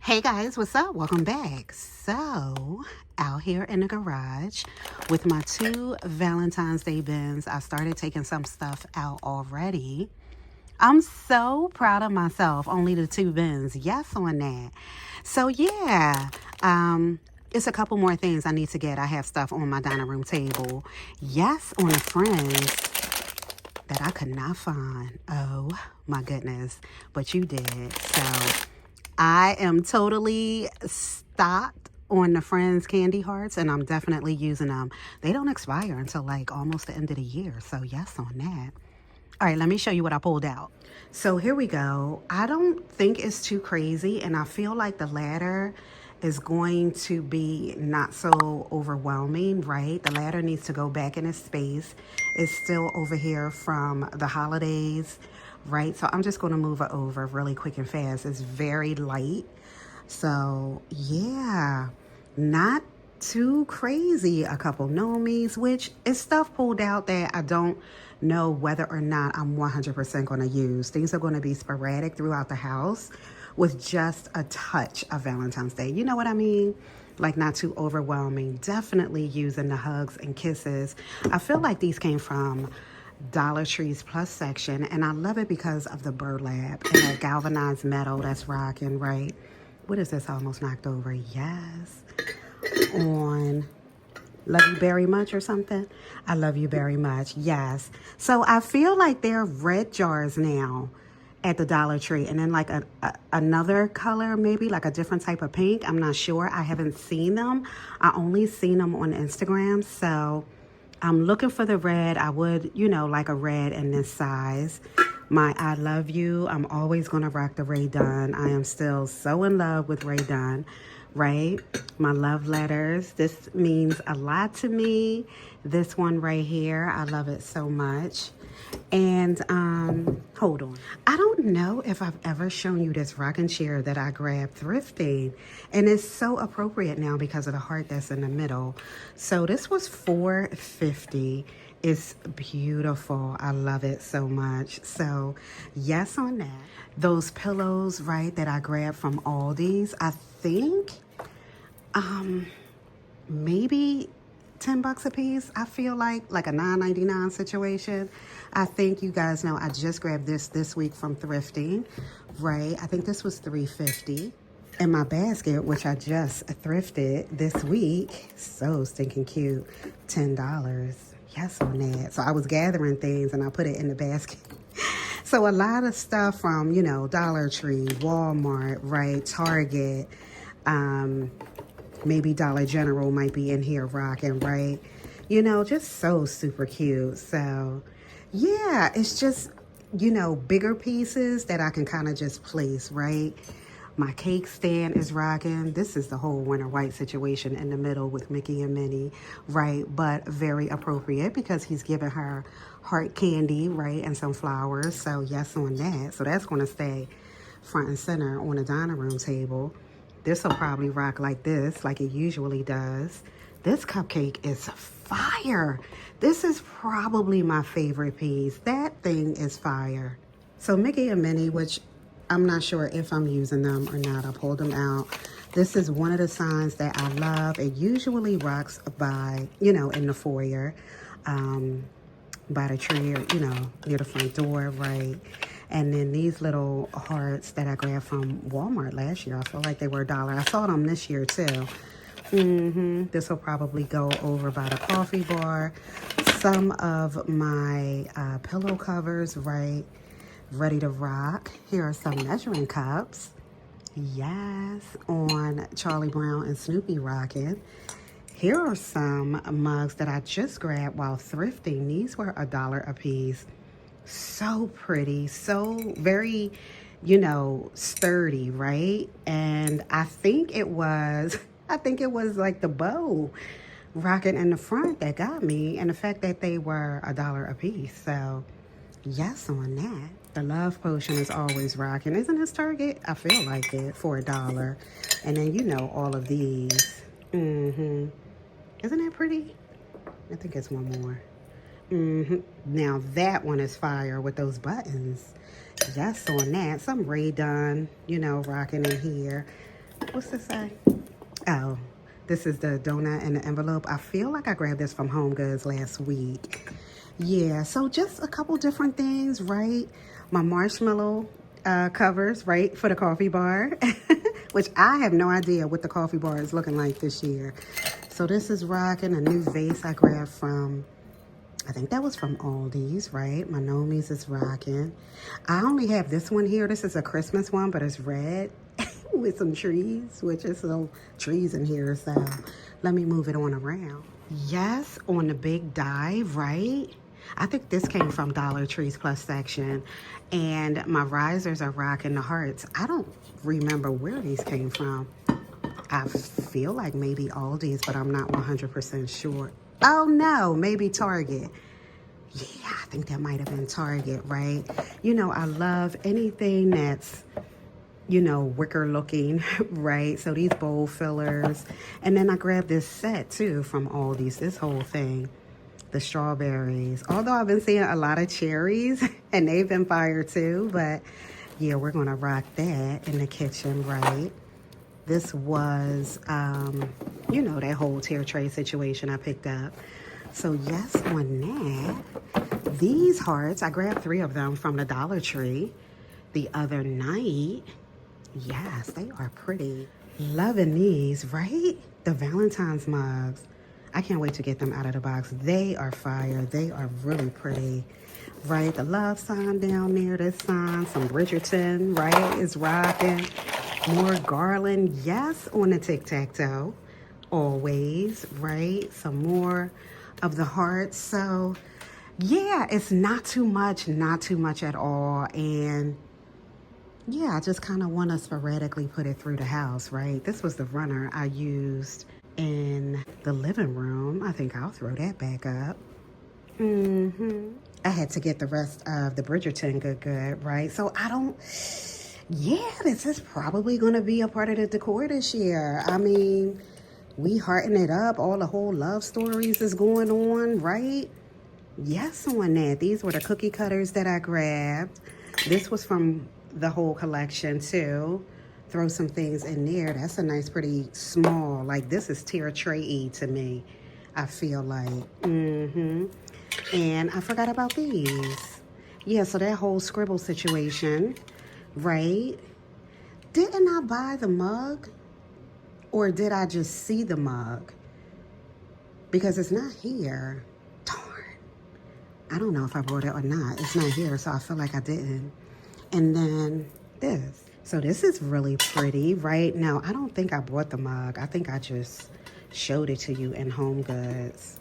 Hey guys, what's up? Welcome back. So, out here in the garage with my two Valentine's Day bins. I started taking some stuff out already. I'm so proud of myself. Only the two bins. Yes on that. So, yeah. It's a couple more things I need to get. I have stuff on my dining room table. Yes, on the friends that I could not find. Oh my goodness. But you did. So I am totally stocked on the Friends candy hearts, and I'm definitely using them. They don't expire until like almost the end of the year, so yes on that. All right, let me show you what I pulled out. So here we go. I don't think it's too crazy, and I feel like the ladder is going to be not so overwhelming, right? The ladder needs to go back in its space. It's still over here from the holidays, right? So I'm just going to move it over really quick and fast. It's very light. So yeah, not too crazy. A couple nomies, which is stuff pulled out that I don't know whether or not I'm 100% going to use. Things are going to be sporadic throughout the house with just a touch of Valentine's Day. You know what I mean? Like not too overwhelming. Definitely using the hugs and kisses. I feel like these came from Dollar Tree's Plus section, and I love it because of the burlap and that galvanized metal that's rocking, right? What is this? Almost knocked over. Yes. On Love You Very Much or something. I love you very much. Yes. So I feel like they're red jars now at the Dollar Tree, and then like another color, maybe like a different type of pink. I'm not sure. I haven't seen them. I only seen them on Instagram. So I'm looking for the red. I would, like a red in this size. My I love you. I'm always going to rock the Rae Dunn. I am still so in love with Rae Dunn, right? My love letters. This means a lot to me. This one right here, I love it so much. And hold on. I don't know if I've ever shown you this rocking chair that I grabbed thrifting. And it's so appropriate now because of the heart that's in the middle. So this was $4.50. It's beautiful. I love it so much. So yes on that. Those pillows, right, that I grabbed from Aldi's, I think maybe $10 a piece. I feel like a $9.99 situation. I think you guys know I just grabbed this week from thrifting, right? I think this was $3.50. And my basket, which I just thrifted this week, so stinking cute, $10. Yes on that. So I was gathering things and I put it in the basket. So a lot of stuff from, Dollar Tree, Walmart, right, Target, maybe Dollar General might be in here rocking, right? Just so super cute. So yeah, it's just, bigger pieces that I can kind of just place, right? My cake stand is rocking. This is the whole Winter White situation in the middle with Mickey and Minnie, right? But very appropriate because he's giving her heart candy, right? And some flowers. So yes on that. So that's going to stay front and center on the dining room table. This will probably rock like this, like it usually does. This cupcake is fire. This is probably my favorite piece. That thing is fire. So Mickey and Minnie, which I'm not sure if I'm using them or not. I pulled them out. This is one of the signs that I love. It usually rocks by, in the foyer, by the tree or, near the front door, right? And then these little hearts that I grabbed from Walmart last year. I feel like they were $1. I saw them this year too. This will probably go over by the coffee bar. Some of my pillow covers, right? Ready to rock. Here are some measuring cups. Yes, on Charlie Brown and Snoopy rocking. Here are some mugs that I just grabbed while thrifting. These were $1 a piece. So pretty, so very, sturdy, right? And I think it was like the bow rocking in the front that got me, and the fact that they were $1 a piece. So yes on that. The Love Potion is always rocking. Isn't this Target? I feel like it for $1. And then all of these. Isn't that pretty? I think it's one more. Now that one is fire with those buttons. Yes on that. Some Rae Dunn, rocking in here. What's this say? Oh, this is the donut in the envelope. I feel like I grabbed this from Home Goods last week. Yeah, so just a couple different things, right? My marshmallow covers, right, for the coffee bar, which I have no idea what the coffee bar is looking like this year. So this is rocking. A new vase I grabbed from, I think that was from Aldi's, right? My Nomies is rocking. I only have this one here. This is a Christmas one, but it's red with some trees, which is some trees in here. So let me move it on around. Yes, on the big dive, right? I think this came from Dollar Tree's Plus section. And my risers are rocking the hearts. I don't remember where these came from. I feel like maybe Aldi's, but I'm not 100% sure. Oh no, maybe Target. Yeah, I think that might have been Target, right? You know, I love anything that's, you know, wicker looking, right? So these bowl fillers. And then I grabbed this set too from Aldi's, this whole thing. The strawberries. Although I've been seeing a lot of cherries and they've been fire too, but yeah, we're gonna rock that in the kitchen, right? This was, you know, that whole tier tray situation I picked up. So yes, on that, these hearts, I grabbed 3 of them from the Dollar Tree the other night. Yes, they are pretty. Loving these, right? The Valentine's mugs. I can't wait to get them out of the box. They are fire. They are really pretty, right? The love sign down there, this sign, some Bridgerton, right, is rocking. More garland, yes, on the tic-tac-toe, always, right? Some more of the hearts. So, yeah, it's not too much at all. And, yeah, I just kind of want to sporadically put it through the house, right? This was the runner I used in the living room. I think I'll throw that back up. I had to get the rest of the Bridgerton good, right? So I don't, yeah, this is probably going to be a part of the decor this year. I mean, we hearting it up. All the whole love stories is going on, right? Yes, on that. These were the cookie cutters that I grabbed. This was from the whole collection too. Throw some things in there. That's a nice, pretty small, like this is tier tray-y to me, I feel like. And I forgot about these. Yeah, so that whole scribble situation, right? Didn't I buy the mug? Or did I just see the mug? Because it's not here. Darn. I don't know if I bought it or not. It's not here, so I feel like I didn't. And then this. So this is really pretty, right? Now, I don't think I bought the mug. I think I just showed it to you in Home Goods.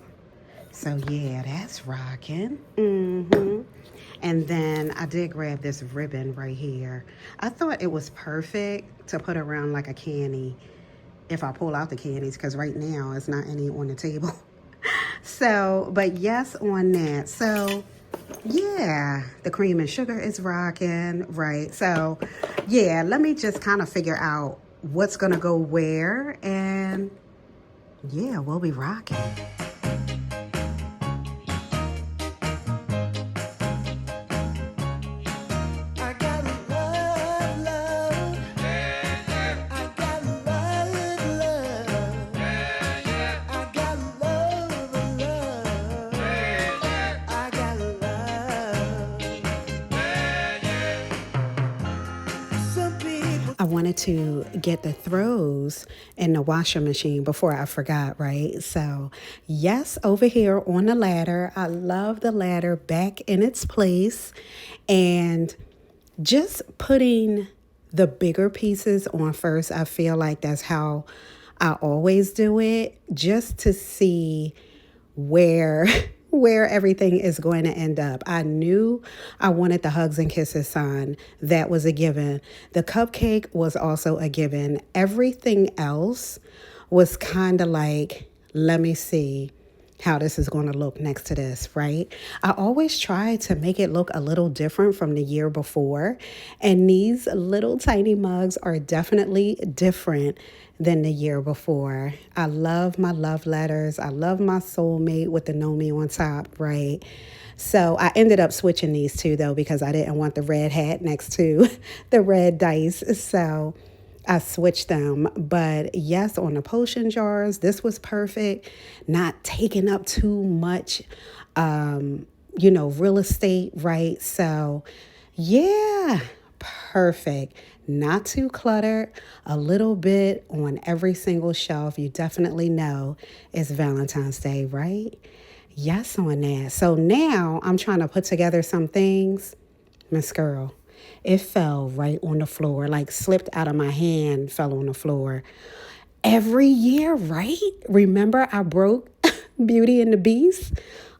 So yeah, that's rocking. And then I did grab this ribbon right here. I thought it was perfect to put around like a candy if I pull out the candies, because right now it's not any on the table. So, but yes on that. So yeah, the cream and sugar is rocking, right? So yeah, let me just kind of figure out what's gonna go where, and yeah, we'll be rocking. I wanted to get the throws in the washer machine before I forgot, right? So yes, over here on the ladder, I love the ladder back in its place, and just putting the bigger pieces on first. I feel like that's how I always do it, just to see where everything is going to end up. I knew I wanted the hugs and kisses sign. That was a given. The cupcake was also a given. Everything else was kind of like, let me see how this is going to look next to this, right? I always try to make it look a little different from the year before. And these little tiny mugs are definitely different than the year before. I love my love letters. I love my soulmate with the know me on top, right? So I ended up switching these two though, because I didn't want the red hat next to the red dice. So I switched them. But yes, on the potion jars, this was perfect. Not taking up too much, real estate, right? So, yeah, perfect. Not too cluttered, a little bit on every single shelf. You definitely know it's Valentine's Day, right? Yes, on that. So now I'm trying to put together some things. Miss Girl, it fell right on the floor, like slipped out of my hand, fell on the floor. Every year, right? Remember I broke Beauty and the Beast?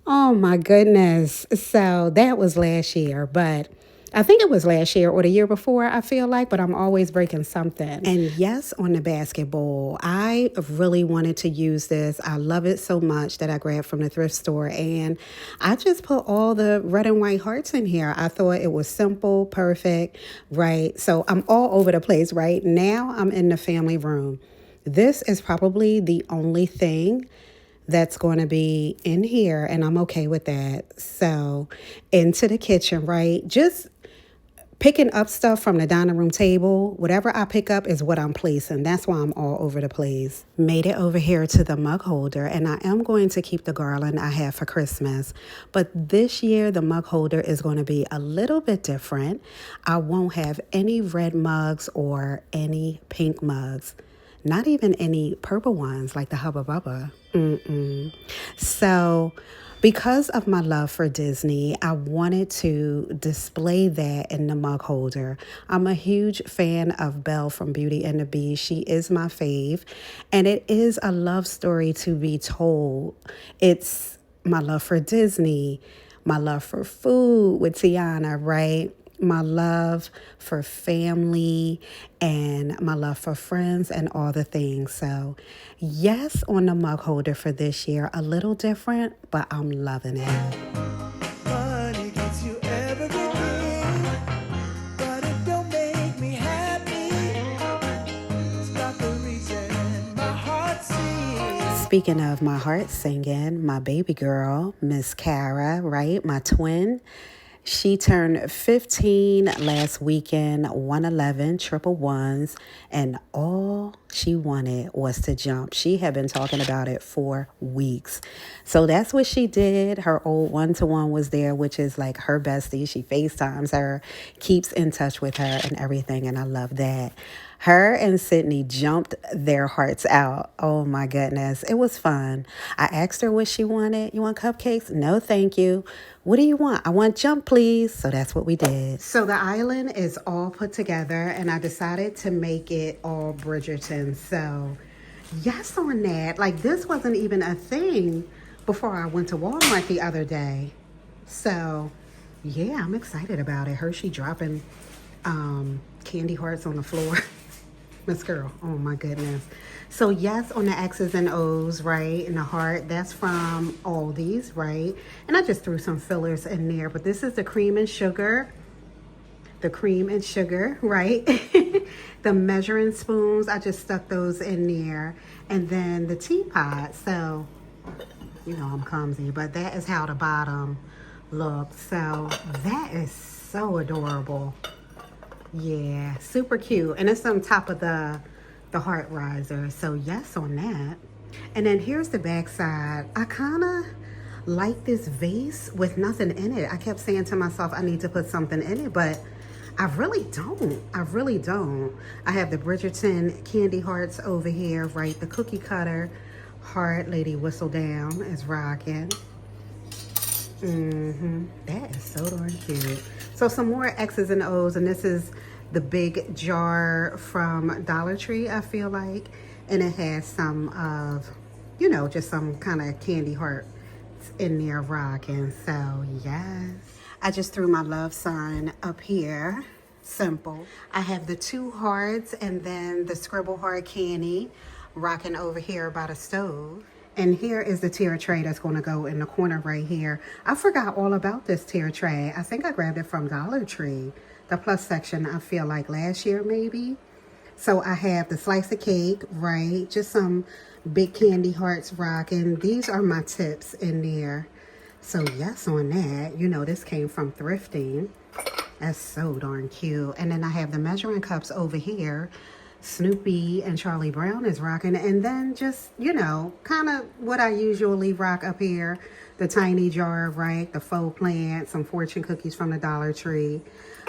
Oh my goodness. So that was last year, but I think it was last year or the year before, I feel like, but I'm always breaking something. And yes, on the basketball, I really wanted to use this. I love it so much that I grabbed from the thrift store, and I just put all the red and white hearts in here. I thought it was simple, perfect, right? So I'm all over the place, right? Now I'm in the family room. This is probably the only thing that's going to be in here, and I'm okay with that. So into the kitchen, right? Just picking up stuff from the dining room table. Whatever I pick up is what I'm placing. That's why I'm all over the place. Made it over here to the mug holder, and I am going to keep the garland I have for Christmas. But this year, the mug holder is going to be a little bit different. I won't have any red mugs or any pink mugs. Not even any purple ones like the Hubba Bubba. So because of my love for Disney, I wanted to display that in the mug holder. I'm a huge fan of Belle from Beauty and the Beast. She is my fave, and it is a love story to be told. It's my love for Disney, my love for food with Tiana, right? My love for family and my love for friends and all the things. So yes, on the mug holder for this year, a little different, but I'm loving it. Money gets you everything, but it don't make me happy. It's not the reason my heart sings. Speaking of my heart singing, my baby girl, Miss Cara, right? My twin. She turned 15 last weekend, 111, triple ones, and all she wanted was to jump. She had been talking about it for weeks. So that's what she did. Her old one-to-one was there, which is like her bestie. She FaceTimes her, keeps in touch with her and everything, and I love that. Her and Sydney jumped their hearts out. Oh my goodness. It was fun. I asked her what she wanted. You want cupcakes? No, thank you. What do you want? I want jump, please. So that's what we did. So the island is all put together, and I decided to make it all Bridgerton. So yes on that. Like, this wasn't even a thing before I went to Walmart the other day. So yeah, I'm excited about it. Hershey dropping candy hearts on the floor. Miss Girl, oh my goodness. So yes, on the X's and O's, right, and the heart, that's from Aldi's, right? And I just threw some fillers in there, but this is the cream and sugar. The cream and sugar, right? The measuring spoons, I just stuck those in there. And then the teapot, so, you know I'm clumsy, but that is how the bottom looks. So that is so adorable. Yeah, super cute. And it's on top of the heart riser. So yes on that. And then here's the back side. I kind of like this vase with nothing in it. I kept saying to myself, I need to put something in it, but I really don't. I really don't. I have the Bridgerton candy hearts over here, right? The cookie cutter heart, Lady Whistle Down is rocking. That is so darn cute. So some more X's and O's, and this is the big jar from Dollar Tree, I feel like. And it has some of, you know, just some kind of candy hearts in there rocking. So yes. I just threw my love sign up here. Simple. I have the 2 hearts and then the scribble heart candy rocking over here by the stove. And here is the tier tray that's going to go in the corner right here. I forgot all about this tier tray. I think I grabbed it from Dollar Tree. The plus section, I feel like last year maybe. So I have the slice of cake, right? Just some big candy hearts rocking. These are my tips in there. So yes on that. You know, this came from thrifting. That's so darn cute. And then I have the measuring cups over here. Snoopy and Charlie Brown is rocking. And then just, you know, kind of what I usually rock up here. The tiny jar, right? The faux plant, some fortune cookies from the Dollar Tree,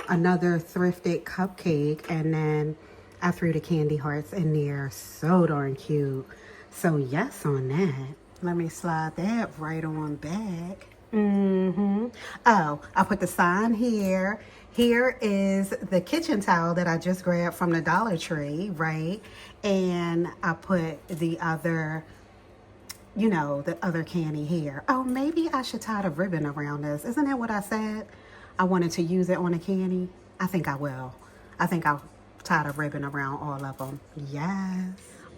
another thrifted cupcake, and then I threw the candy hearts in there. So darn cute. So yes on that. Let me slide that right on back. Oh, I put the sign here. Here is the kitchen towel that I just grabbed from the Dollar Tree, right? And I put the other, you know, the other candy here. Oh, maybe I should tie the ribbon around this. Isn't that what I said? I wanted to use it on a candy. I think I will. I think I'll tie the ribbon around all of them. Yes.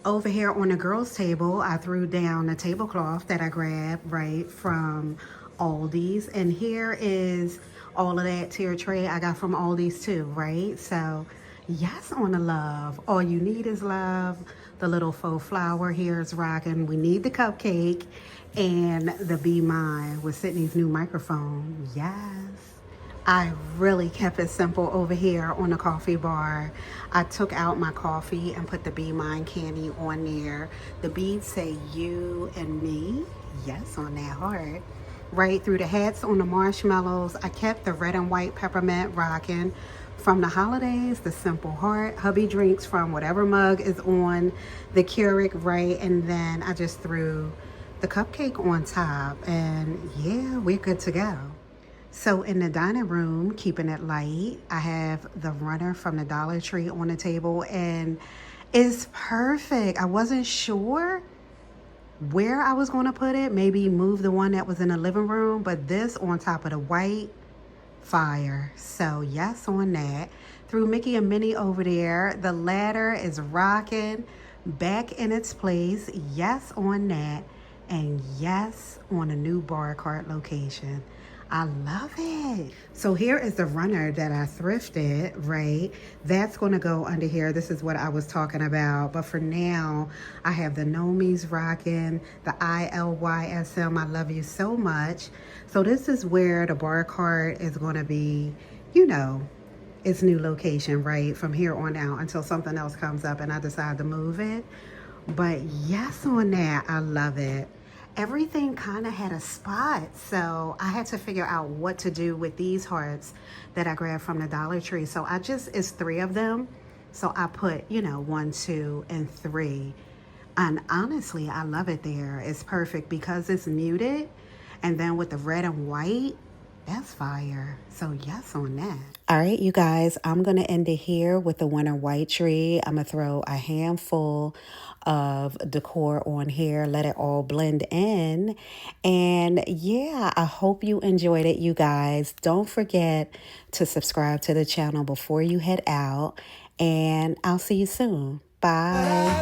Over here on the girls' table, I threw down the tablecloth that I grabbed right from Aldi's. And here is all of that tier tray I got from Aldi's too, right? So yes on the love. All you need is love. The little faux flower here is rocking. We need the cupcake and the Be Mine with Sydney's new microphone. Yes. I really kept it simple over here on the coffee bar. I took out my coffee and put the Be Mine candy on there. The beads say you and me. Yes, on that heart. Right through the hats on the marshmallows. I kept the red and white peppermint rocking. From the holidays, the simple heart. Hubby drinks from whatever mug is on the Keurig, right? And then I just threw the cupcake on top. And yeah, we're good to go. So in the dining room, keeping it light, I have the runner from the Dollar Tree on the table, and it's perfect. I wasn't sure where I was going to put it. Maybe move the one that was in the living room, but this on top of the white, fire. So yes on that. Threw Mickey and Minnie over there. The ladder is rocking, back in its place. Yes on that. And yes on a new bar cart location. I love it. So here is the runner that I thrifted, right? That's going to go under here. This is what I was talking about. But for now, I have the Nomies rocking, the ILYSM, I love you so much. So this is where the bar cart is going to be, you know, its new location, right? From here on out until something else comes up and I decide to move it. But yes on that, I love it. Everything kind of had a spot, so I had to figure out what to do with these hearts that I grabbed from the Dollar Tree. So it's 3 of them. So I put, you know, 1, 2, and 3. And honestly, I love it there. It's perfect because it's muted. And then with the red and white, that's fire. So yes on that. All right, you guys, I'm going to end it here with the winter white tree. I'm going to throw a handful of decor on here, let it all blend in. And yeah, I hope you enjoyed it, you guys. Don't forget to subscribe to the channel before you head out. And I'll see you soon. Bye.